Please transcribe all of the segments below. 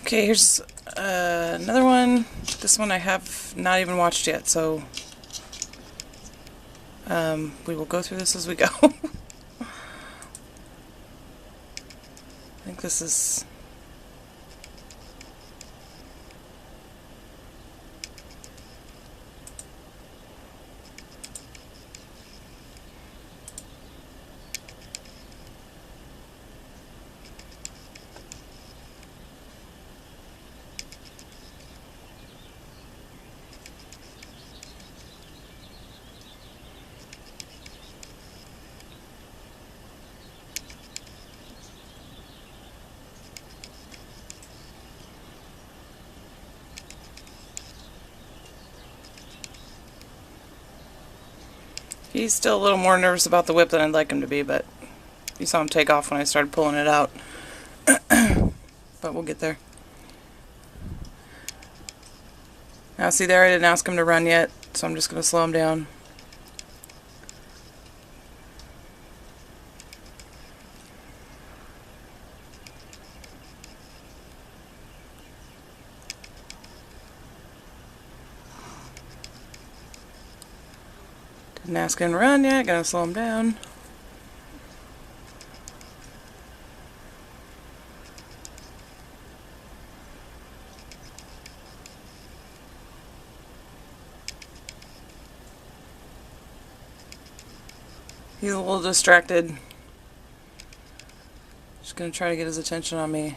Okay, here's another one. This one I have not even watched yet, so we will go through this as we go. I think this is... He's still a little more nervous about the whip than I'd like him to be, but you saw him take off when I started pulling it out. But we'll get there. Now see there, I didn't ask him to run yet, so I'm just going to slow him down. Didn't ask him to run yet, gotta slow him down. He's a little distracted. Just gonna try to get his attention on me.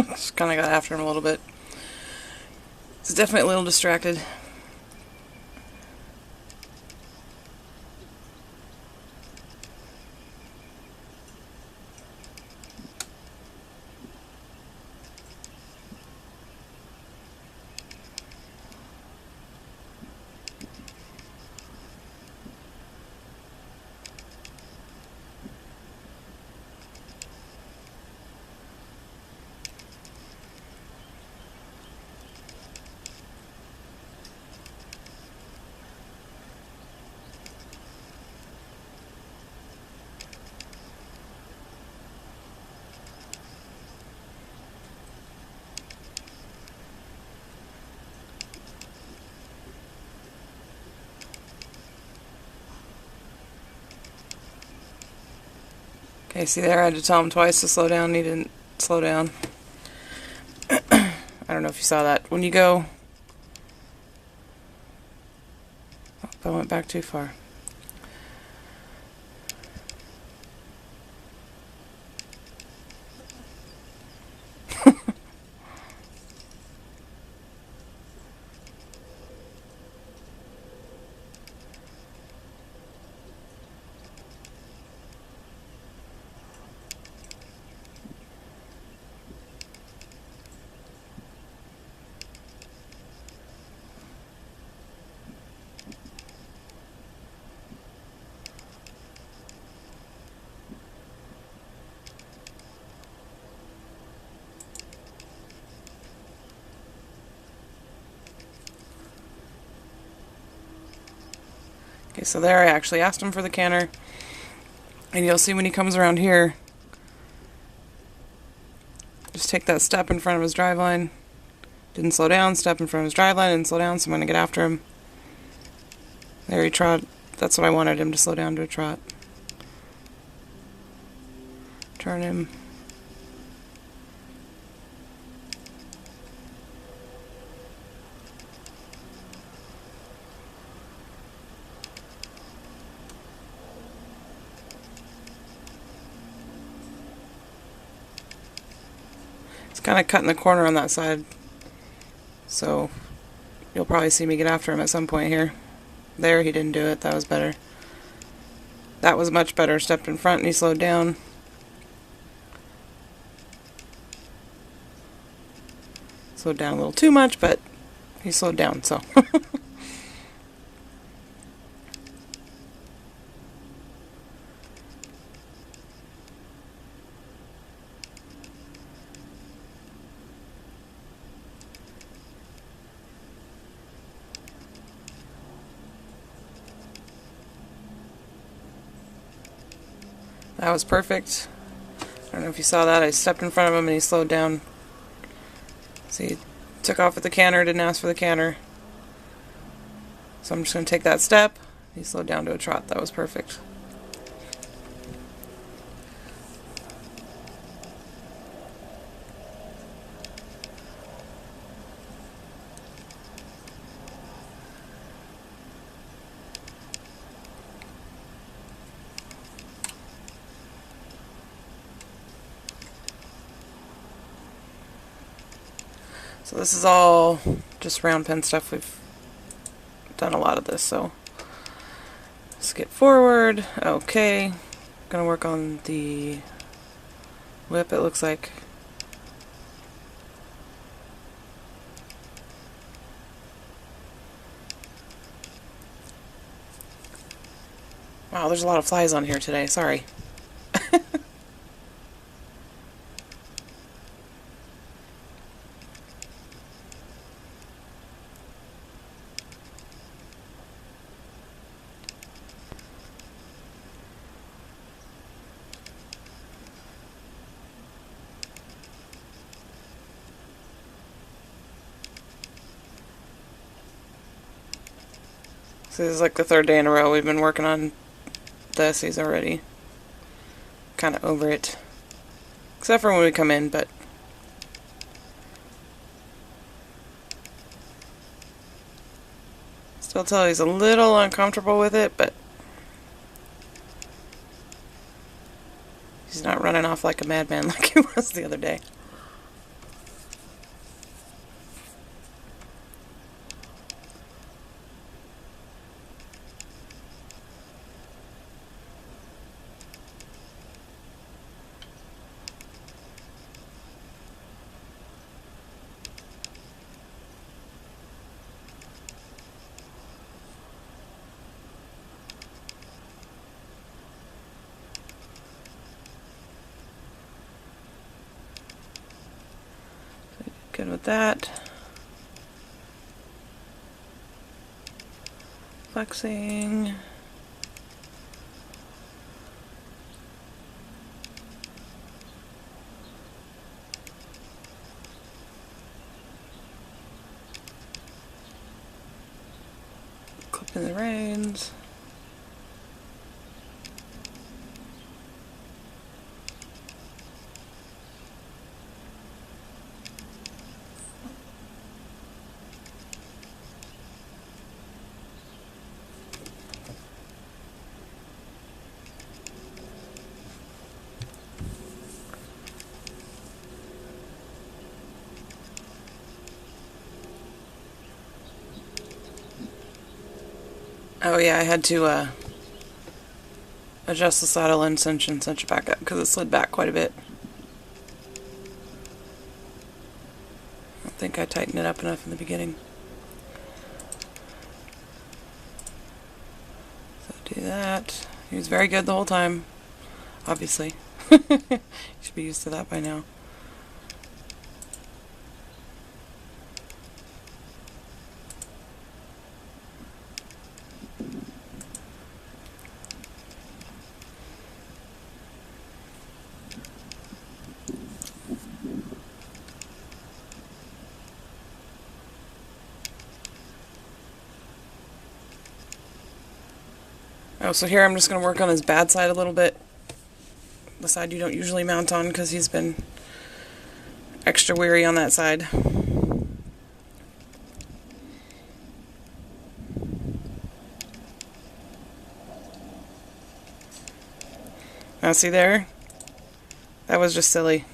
Just kind of got after him a little bit. He's definitely a little distracted. Okay, see there, I had to tell him twice to slow down, he didn't slow down. I don't know if you saw that. When you go... Oh, I went back too far. Okay, so there I actually asked him for the canter, and you'll see when he comes around here, just take that step in front of his driveline, didn't slow down, step in front of his driveline, didn't slow down, so I'm going to get after him. There he trot, that's what I wanted him to slow down to a trot. Turn him. It's kind of cutting the corner on that side. So you'll probably see me get after him at some point here. There, he didn't do it. That was better. That was much better. Stepped in front and he slowed down. Slowed down a little too much, but he slowed down, so. That was perfect. I don't know if you saw that. I stepped in front of him and he slowed down. See, he took off with the canter, didn't ask for the canter. So I'm just going to take that step. He slowed down to a trot. That was perfect. So this is all just round pen stuff. We've done a lot of this, so skip forward. Okay, gonna work on the whip, it looks like. Wow, there's a lot of flies on here today, sorry. So this is like the third day in a row we've been working on the essays already. Kind of over it. Except for when we come in, but still tell he's a little uncomfortable with it, but he's not running off like a madman like he was the other day. Good with that. Flexing. Clipping the reins. Oh yeah, I had to adjust the saddle and cinch it back up because it slid back quite a bit. I don't think I tightened it up enough in the beginning. So do that. He was very good the whole time, obviously. You should be used to that by now. Oh, so here I'm just going to work on his bad side a little bit. The side you don't usually mount on because he's been extra weary on that side. Now see there? That was just silly.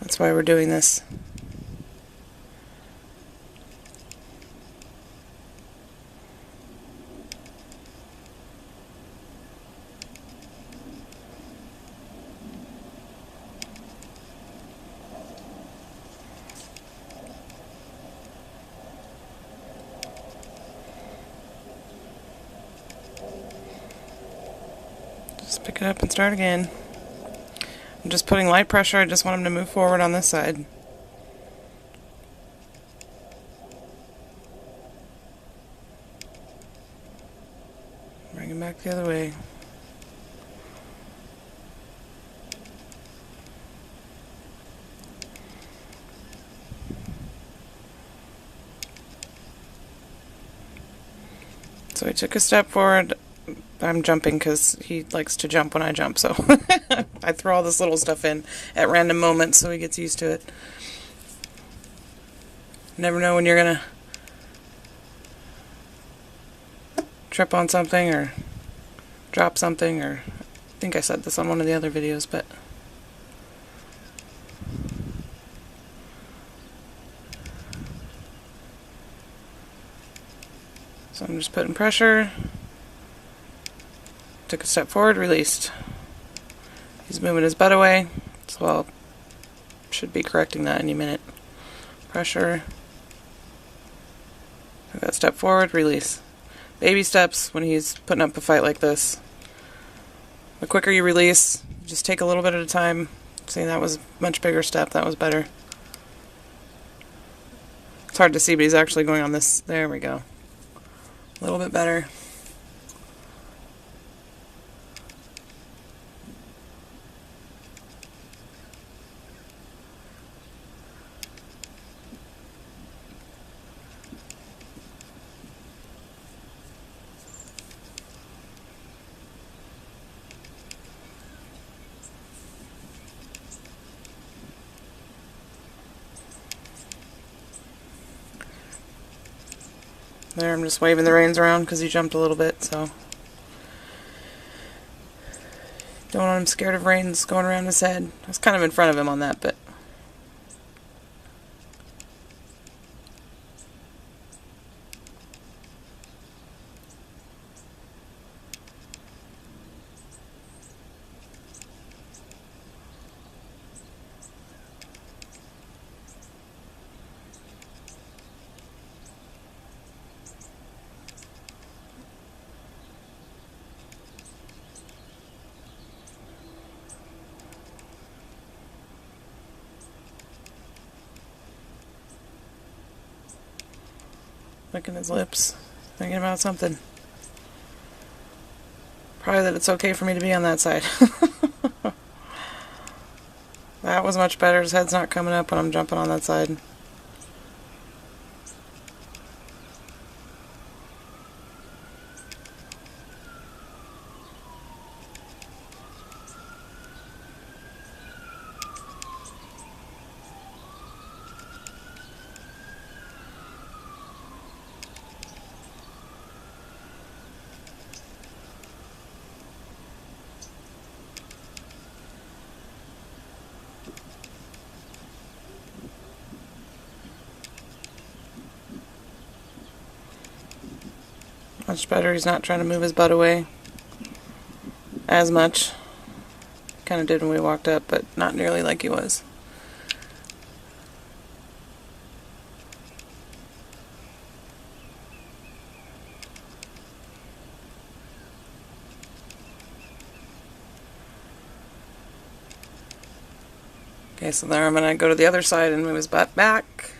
That's why we're doing this. Just pick it up and start again. I'm just putting light pressure. I just want him to move forward on this side. Bring him back the other way. So he took a step forward. I'm jumping because he likes to jump when I jump, so I throw all this little stuff in at random moments so he gets used to it. Never know when you're gonna trip on something or drop something, or I think I said this on one of the other videos, but so I'm just putting pressure. Took a step forward, released. He's moving his butt away, so I'll should be correcting that any minute. Pressure. Took that step forward, release. Baby steps when he's putting up a fight like this. The quicker you release, just take a little bit at a time. See, that was a much bigger step. That was better. It's hard to see, but he's actually going on this. There we go. A little bit better. There, I'm just waving the reins around because he jumped a little bit, so don't want him scared of reins going around his head. I was kind of in front of him on that, but licking his lips, thinking about something. Probably that it's okay for me to be on that side. That was much better. His head's not coming up when I'm jumping on that side. Much better. He's not trying to move his butt away as much. Kind of did when we walked up, but not nearly like he was. Okay, so there I'm going to go to the other side and move his butt back.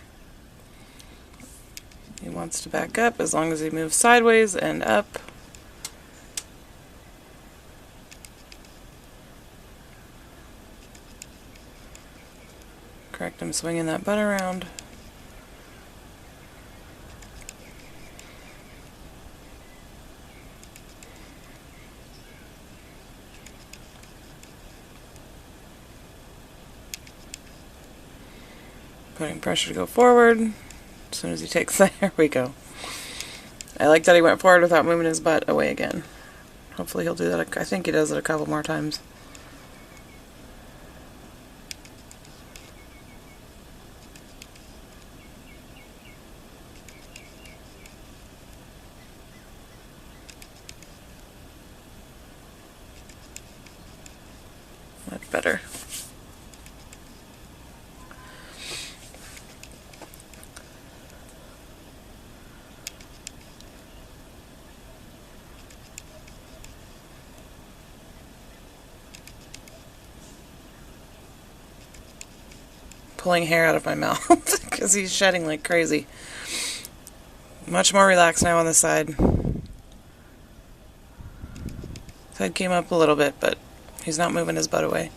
He wants to back up as long as he moves sideways and up. Correct him swinging that butt around. Putting pressure to go forward. As soon as he takes that, there we go. I like that he went forward without moving his butt away again. Hopefully he'll do that. I think he does it a couple more times. better. Pulling hair out of my mouth because he's shedding like crazy. Much more relaxed now on the side. His head came up a little bit, but he's not moving his butt away.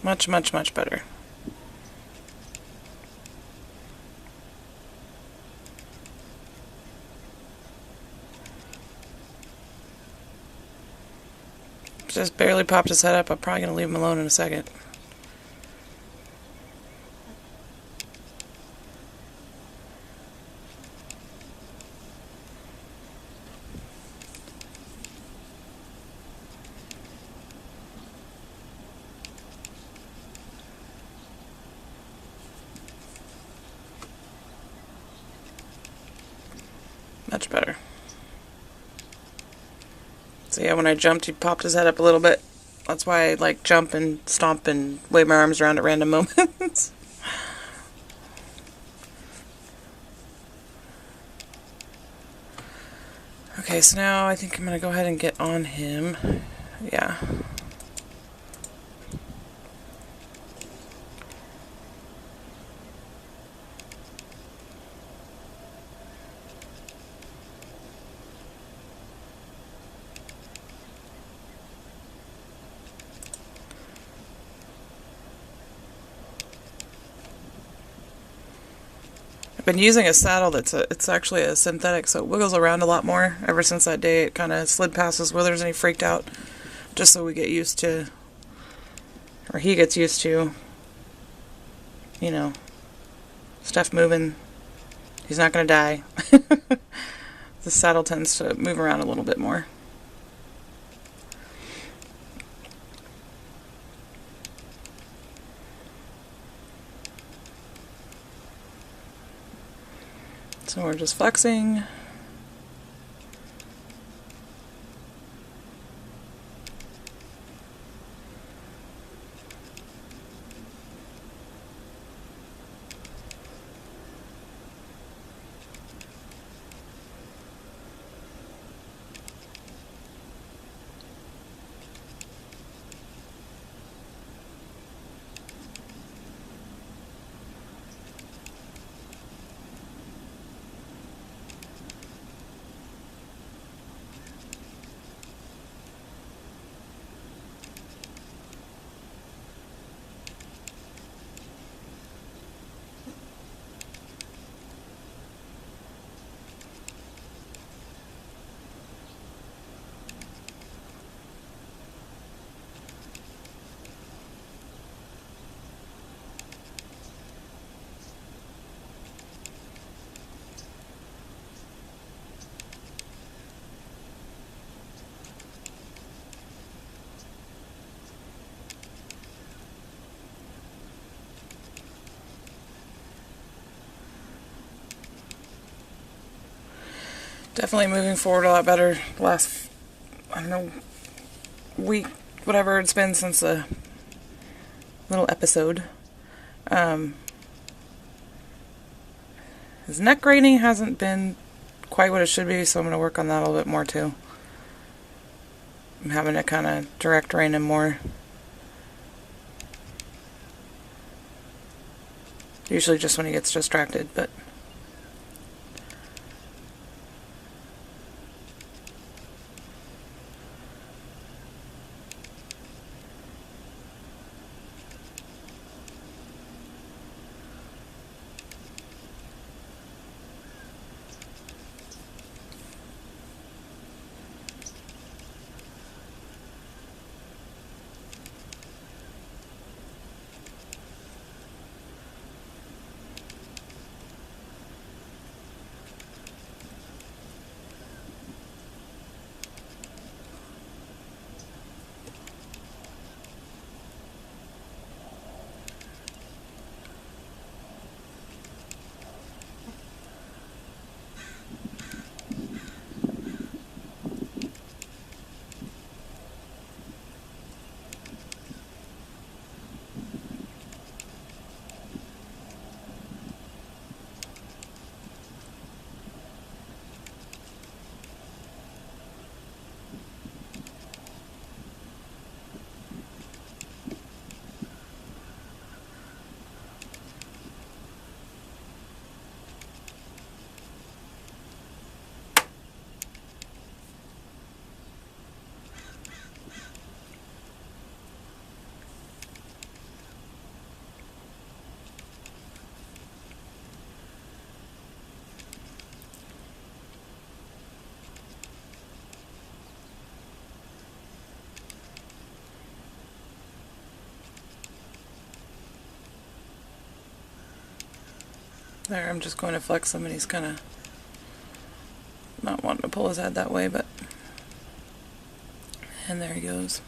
Much, much, much better. Just barely popped his head up. I'm probably going to leave him alone in a second. Much better. So yeah, when I jumped, he popped his head up a little bit. That's why I like jump and stomp and wave my arms around at random moments. Okay, so now I think I'm going to go ahead and get on him. Yeah. Been using a saddle it's actually a synthetic, so it wiggles around a lot more. Ever since that day it kind of slid past his withers and he freaked out, just so we get used to, or he gets used to, you know, stuff moving. He's not going to die. The saddle tends to move around a little bit more. So we're just flexing. Definitely moving forward a lot better the last, I don't know, week, whatever it's been since the little episode. His neck grading hasn't been quite what it should be, so I'm going to work on that a little bit more too. I'm having to kind of direct rein him more. Usually just when he gets distracted, but... There, I'm just going to flex him and he's kind of not wanting to pull his head that way, but... And there he goes.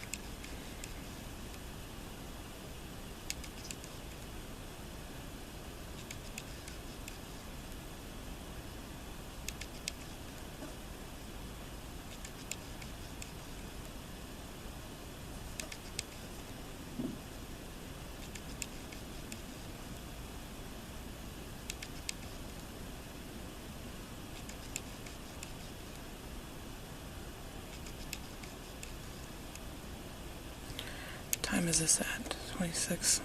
What time is this at? 26.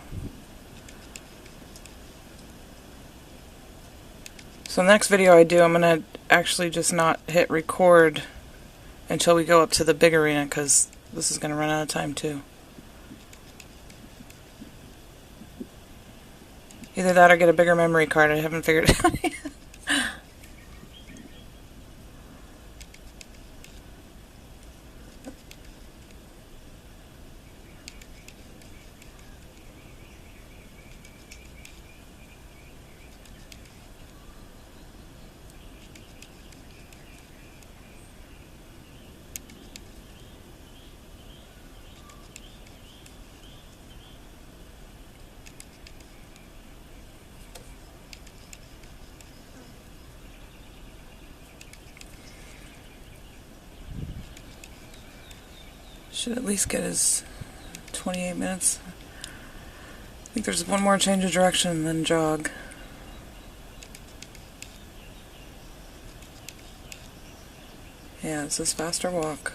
So the next video I do, I'm going to actually just not hit record until we go up to the big arena, because this is going to run out of time too. Either that or get a bigger memory card. I haven't figured it out yet. Should at least get his 28 minutes. I think there's one more change of direction and then jog. Yeah, it says faster walk.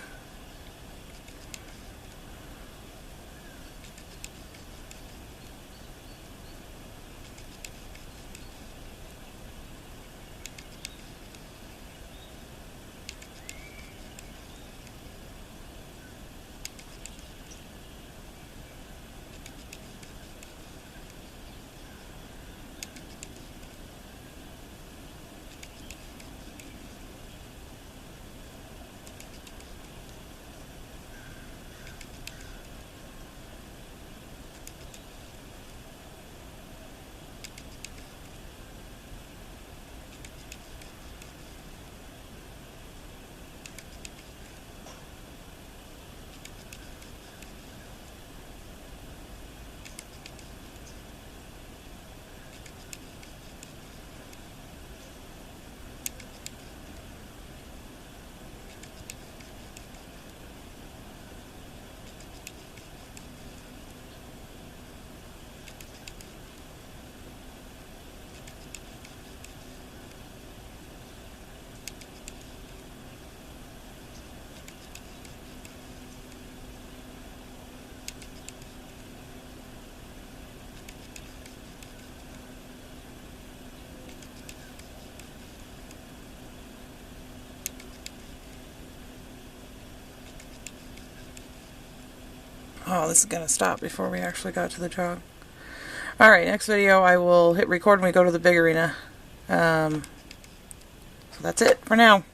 Oh, this is going to stop before we actually got to the jog. Alright, next video I will hit record when we go to the big arena. So that's it for now.